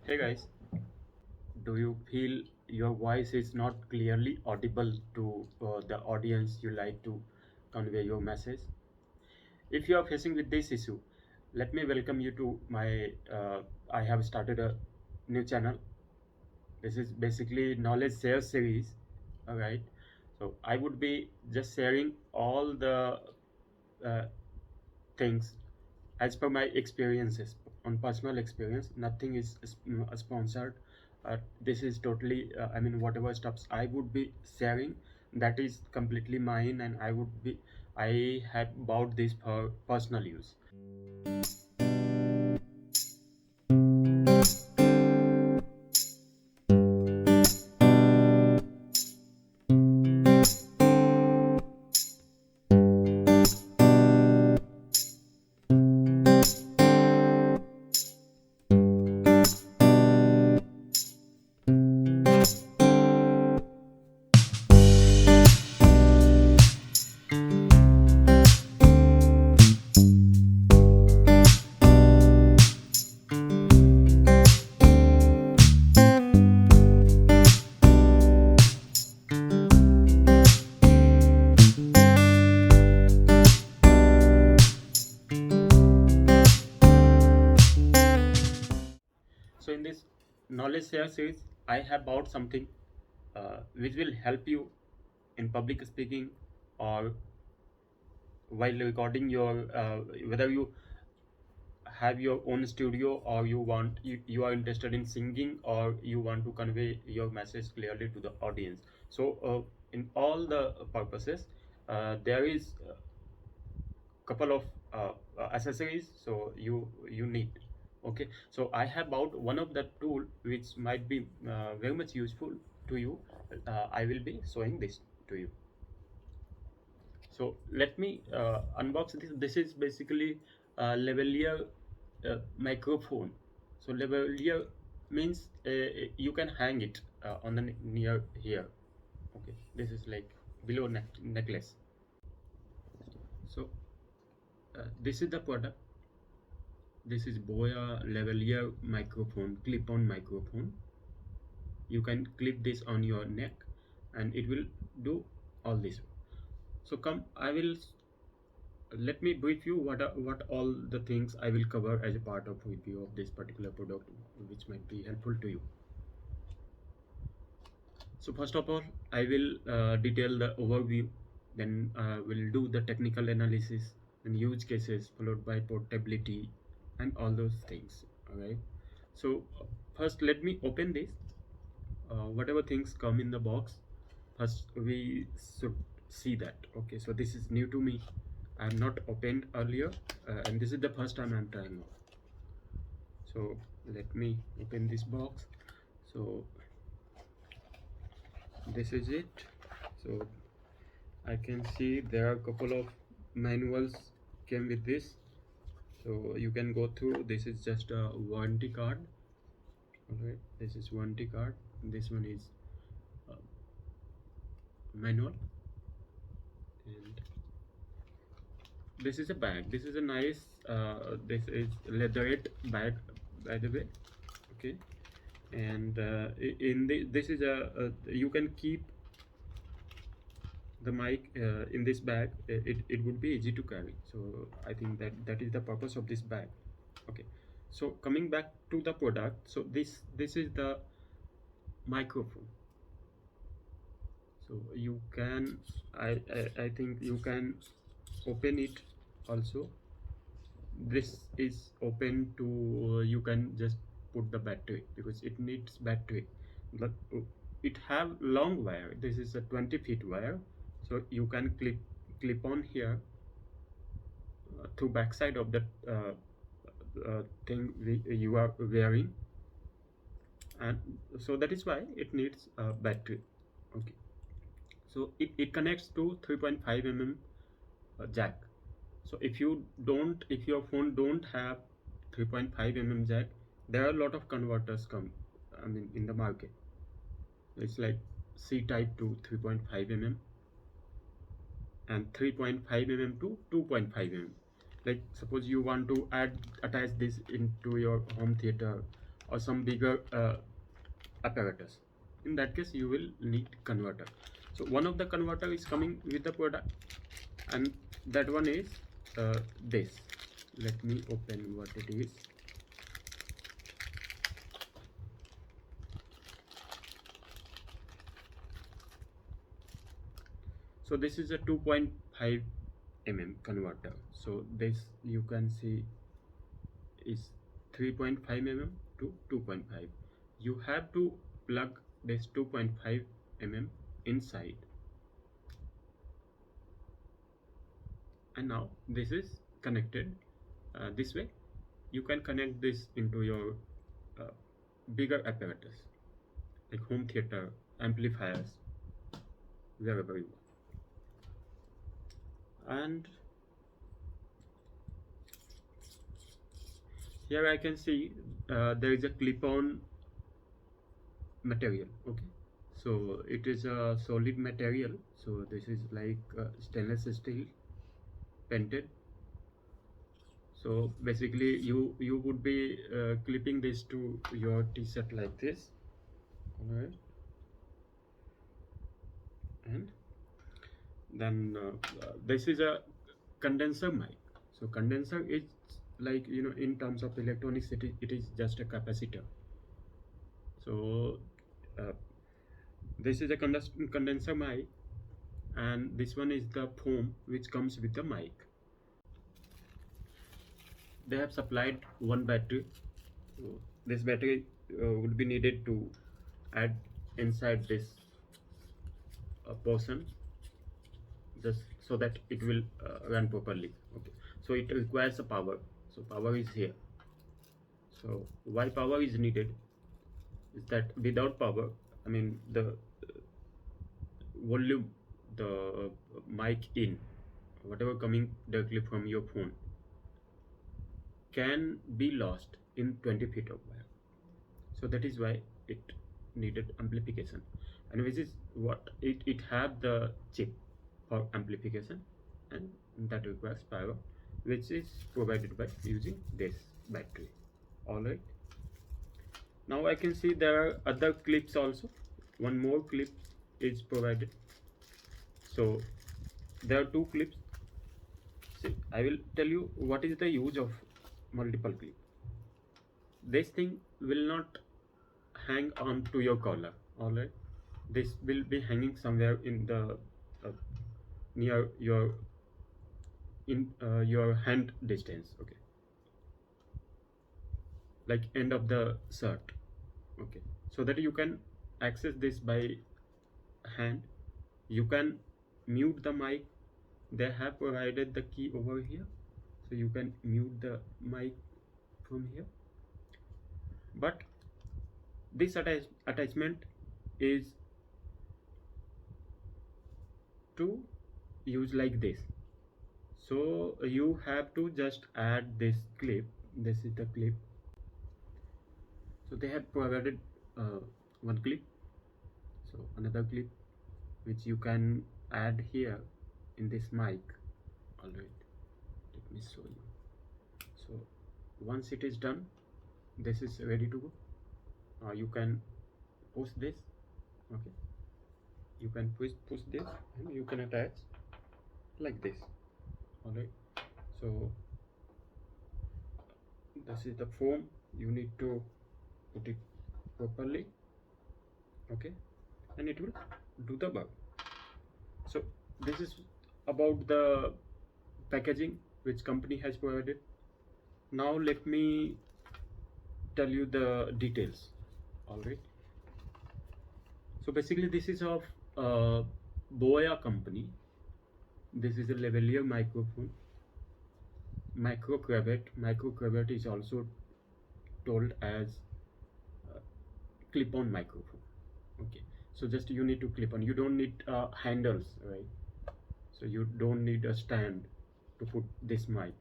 Hey guys, do you feel your voice is not clearly audible to the audience you like to convey your message? If you are facing with this issue, let me welcome you to my. I have started a new channel. This is basically knowledge share series. All right, so I would be just sharing all the uh, things as per my experiences on personal experience. Nothing is sponsored. This is totally I mean whatever stuffs I would be sharing, that is completely mine, and I have bought this for personal use. So in this knowledge share series, I have bought something which will help you in public speaking, or while recording your whether you have your own studio, or you are interested in singing, or you want to convey your message clearly to the audience. So in all the purposes, there is a couple of accessories so you need. Okay, so I have bought one of the tool which might be very much useful to you. I will be showing this to you. So let me unbox this. This is basically lavalier microphone. So lavalier means you can hang it on the near here. Okay, this is like below necklace. So this is the product. This is Boya lavalier microphone, clip-on microphone. You can clip this on your neck, and it will do all this. So come, I will let me brief you what all the things I will cover as a part of review of this particular product, which might be helpful to you. So first of all, I will detail the overview, then we'll do the technical analysis and use cases, followed by portability and all those things. All right. So first, let me open this. Whatever things come in the box, first we should see that. Okay, so this is new to me. I have not opened earlier, and this is the first time I'm trying out. So let me open this box. So this is it. So I can see there are a couple of manuals came with this, so you can go through. This is just a warranty card. All right, this is warranty card. This one is uh, manual, and this is a bag. This is a nice this is leatherette bag, by the way. Okay, and in this is you can keep the mic in this bag. It would be easy to carry, so I think that is the purpose of this bag. Okay, so coming back to the product, so this is the microphone. So you can I think you can open it also. This is open to you can just put the battery, because it needs battery. But it have long wire. This is a 20 feet wire, so you can clip on here to backside of the thing you are wearing, and so that is why it needs a battery. Okay, so it connects to 3.5 mm jack. So if your phone don't have 3.5 mm jack, there are a lot of converters come, I mean, in the market. It's like C type to 3.5 mm, and 3.5 mm to 2.5 mm. Like suppose you want to attach this into your home theater, or some bigger apparatus. In that case you will need converter. So one of the converter is coming with the product, and that one is this. Let me open what it is. So this is a 2.5 mm converter. So this you can see is 3.5 mm to 2.5. You have to plug this 2.5 mm inside, and now this is connected this way. You can connect this into your bigger apparatus like home theater, amplifiers, wherever you want. And here I can see there is a clip-on material. Okay, so it is a solid material. So this is like stainless steel painted. So basically you would be clipping this to your t-shirt like this. All right, and then this is a condenser mic. So condenser is like, you know, in terms of electronics, it is just a capacitor. So this is a condenser mic, and this one is the foam which comes with the mic. They have supplied one battery. So this battery would be needed to add inside this portion, just so that it will run properly. Okay, so it requires a power. So power is here. So why power is needed is that without power, I mean the volume, the mic in, whatever coming directly from your phone, can be lost in 20 feet of wire. So that is why it needed amplification, and which is what it have the chip for amplification, and that requires power, which is provided by using this battery. All right, now I can see there are other clips also. One more clip is provided. So there are two clips. See, I will tell you what is the use of multiple clip. This thing will not hang on to your collar. All right, this will be hanging somewhere in the near your your hand distance. Okay, like end of the shirt. Okay, so that you can access this by hand. You can mute the mic. They have provided the key over here, so you can mute the mic from here. But this attachment is to use like this. So you have to just add this clip. This is the clip. So they have provided one clip, so another clip which you can add here in this mic. All right, let me show you. So once it is done, this is ready to go. You can push this. Okay, you can push this, and you can attach like this. All right, so this is the foam. You need to put it properly. Okay, and it will do the work. So this is about the packaging which company has provided. Now let me tell you the details. All right, so basically this is of Boya company. This is a lavalier microphone, micro cravat. Micro cravat is also told as clip-on microphone. Okay, so just you need to clip on. You don't need handles, right? So you don't need a stand to put this mic,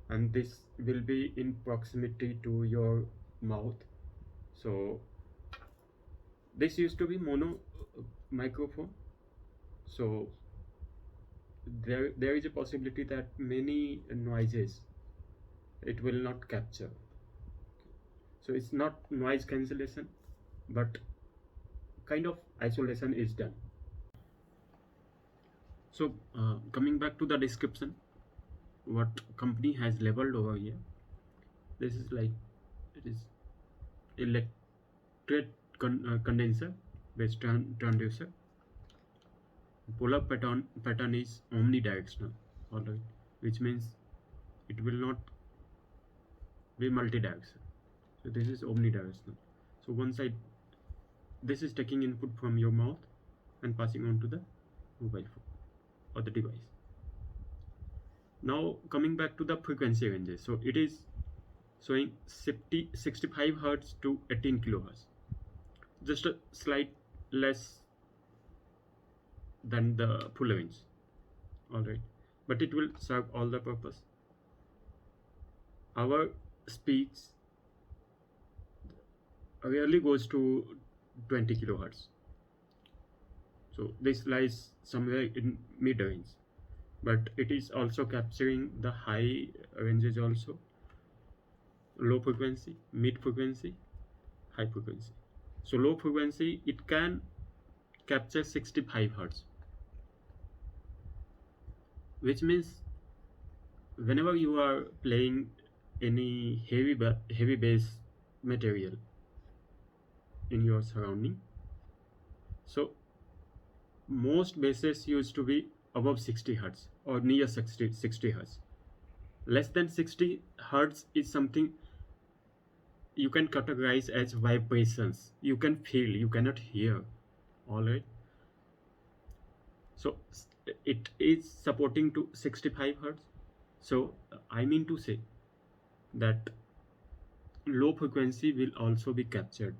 and this will be in proximity to your mouth. So this used to be mono microphone. So there is a possibility that many noises it will not capture. So it's not noise cancellation, but kind of isolation is done. So coming back to the description, what company has labeled over here, this is like, it is electret condenser based transducer. Polar pattern is omnidirectional, alright, which means it will not be multi-directional. So this is omnidirectional. So one side, this is taking input from your mouth and passing on to the mobile phone or the device. Now coming back to the frequency ranges, so it is showing 65 Hz to 18 kilohertz, just a slight less than the full range, alright, but it will serve all the purpose. Our speech rarely goes to 20 kilohertz, so this lies somewhere in mid range, but it is also capturing the high ranges also, low frequency, mid frequency, high frequency. So low frequency, it can capture 65 Hz, which means whenever you are playing any heavy bass material in your surrounding, so most basses used to be above 60 Hz or near 60 Hz. Less than 60 Hz is something you can categorize as vibrations. You can feel, you cannot hear, alright. So it is supporting to 65 Hz. So I mean to say that low frequency will also be captured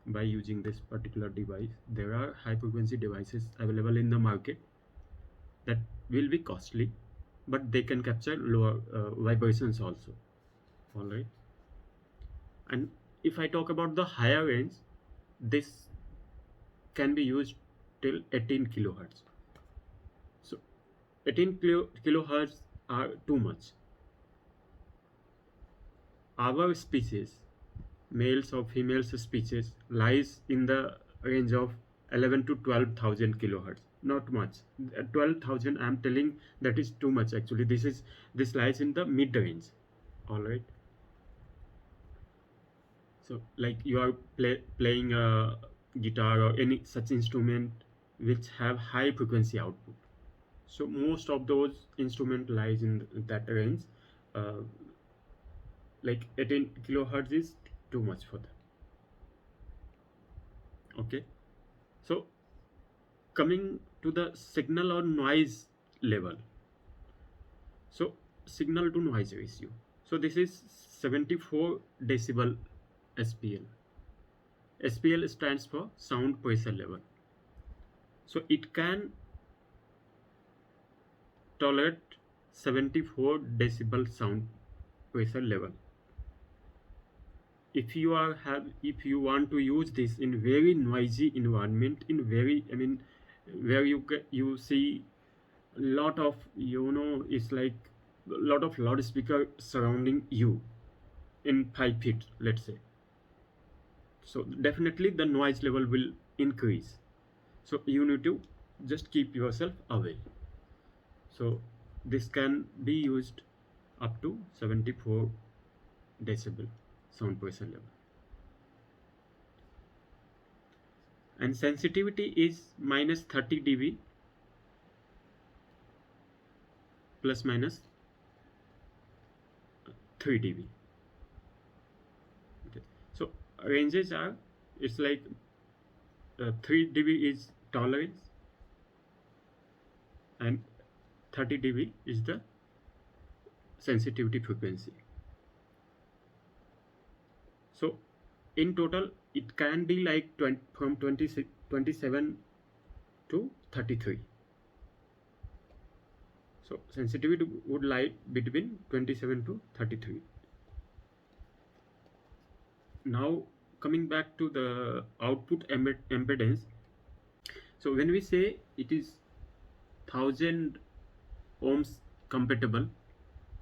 by using this particular device. There are high frequency devices available in the market that will be costly, but they can capture lower vibrations also, alright. And if I talk about the higher range, this can be used till 18 kilohertz. So 18 kilohertz are too much. Our species, males or females species, lies in the range of 11 to 12,000 kilohertz. Not much. 12,000, I'm telling, that is too much actually. This lies in the mid range, alright. So like you are playing a guitar or any such instrument which have high frequency output. So most of those instrument lies in that range. Like 18 kilohertz is too much for them. Okay. So coming to the signal or noise level. So signal to noise ratio. So this is 74 decibel SPL. SPL stands for sound pressure level. So it can tolerate 74 decibel sound pressure level. If you want to use this in very noisy environment, in very, I mean, where you see a lot of, it's like a lot of loudspeaker surrounding you in 5 feet, let's say, so definitely the noise level will increase. So you need to just keep yourself away. So this can be used up to 74 decibel sound pressure level. And sensitivity is minus 30 dB plus minus 3 dB. Okay. So ranges are, it's like 3 dB is tolerance and 30 dB is the sensitivity frequency. So in total it can be like from 27 to 33. So sensitivity would lie between 27 to 33. Now coming back to the output impedance. So when we say it is 1000 ohms compatible,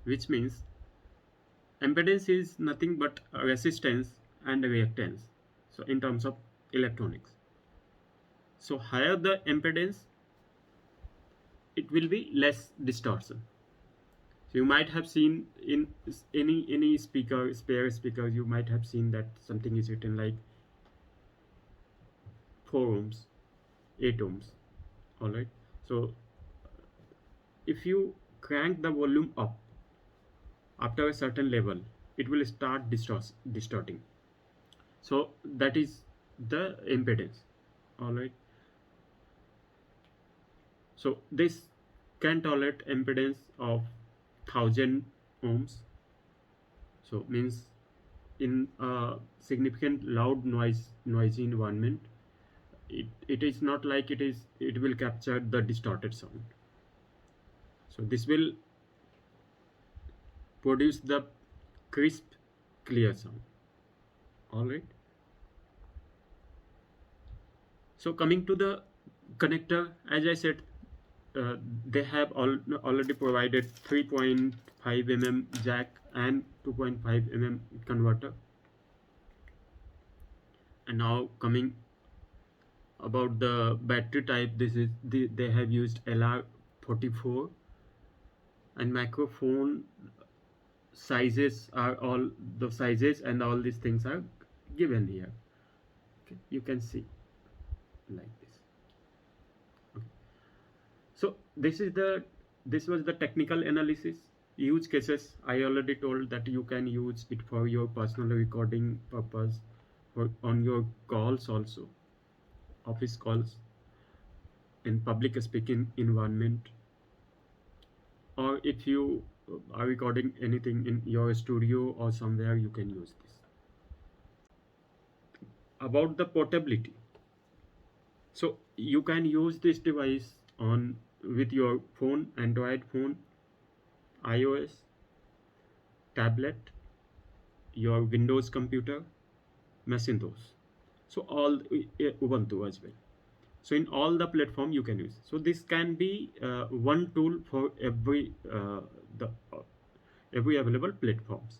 which means impedance is nothing but a resistance and reactance, so in terms of electronics. So higher the impedance, it will be less distortion. So you might have seen in any speaker, spare speaker, you might have seen that something is written like 4 ohms, 8 ohms. All right. So if you crank the volume up after a certain level, it will start distorting. So that is the impedance. All right. So this can tolerate impedance of 1000 ohms. So means in a significant loud noisy environment, it is not like it will capture the distorted sound. So this will produce the crisp, clear sound. All right. So coming to the connector, as I said, they have already provided 3.5 mm jack and 2.5 mm converter. And now coming about the battery type, they have used LR44, and microphone sizes are all the sizes and all these things are given here. Okay, you can see like this. Okay. So this was the technical analysis. Use cases, I already told that you can use it for your personal recording purpose, for on your calls also, office calls, in public speaking environment, or if you are recording anything in your studio or somewhere, you can use this. About the portability, so you can use this device on with your phone, Android phone, iOS, tablet, your Windows computer, Macintosh, so all Ubuntu as well. So in all the platform you can use. So this can be one tool for every every available platforms.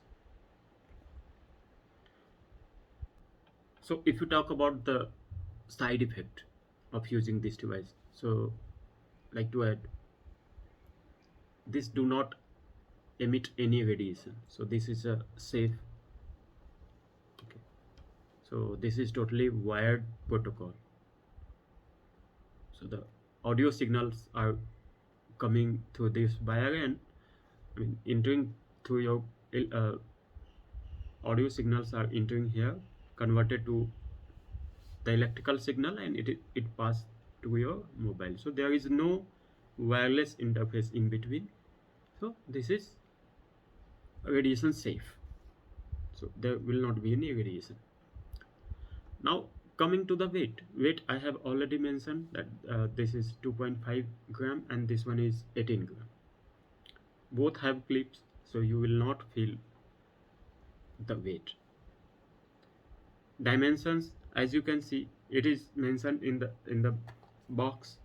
So if you talk about the side effect of using this device, so like to add, this do not emit any radiation, so this is a safe. Okay. So this is totally wired protocol. So the audio signals are coming through this wire and entering through your audio signals are entering here, converted to the electrical signal, and it passed to your mobile. So there is no wireless interface in between. So this is radiation safe. So there will not be any radiation. Now coming to the weight, I have already mentioned that this is 2.5 gram and this one is 18 gram. Both have clips, so you will not feel the weight. Dimensions, as you can see, it is mentioned in the box.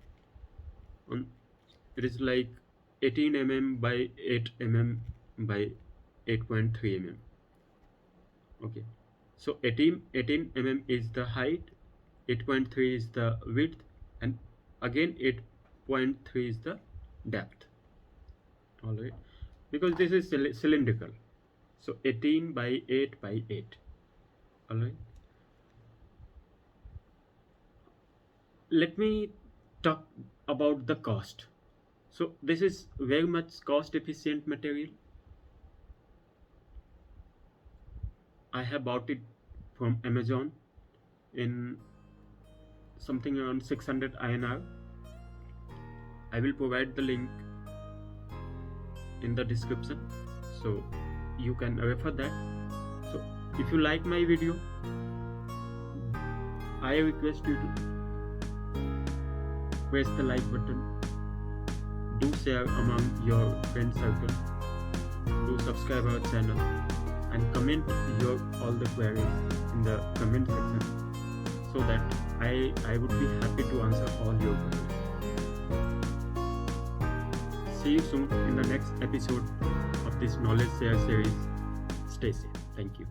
It is like 18 mm by 8 mm by 8.3 mm. Okay, so 18 mm is the height, 8.3 is the width, and again 8.3 is the depth. All right, because this is cylindrical, so 18 by 8 by 8. All right, let me talk about the cost. So this is very much cost efficient material. I have bought it from Amazon in something around 600 INR. I will provide the link in the description, so you can refer that. So if you like my video, I request you to press the like button, do share among your friend circle, do subscribe our channel, and comment your all the queries in the comment section, so that I would be happy to answer all your queries. See you soon in the next episode of this knowledge share series. Stay safe. Thank you.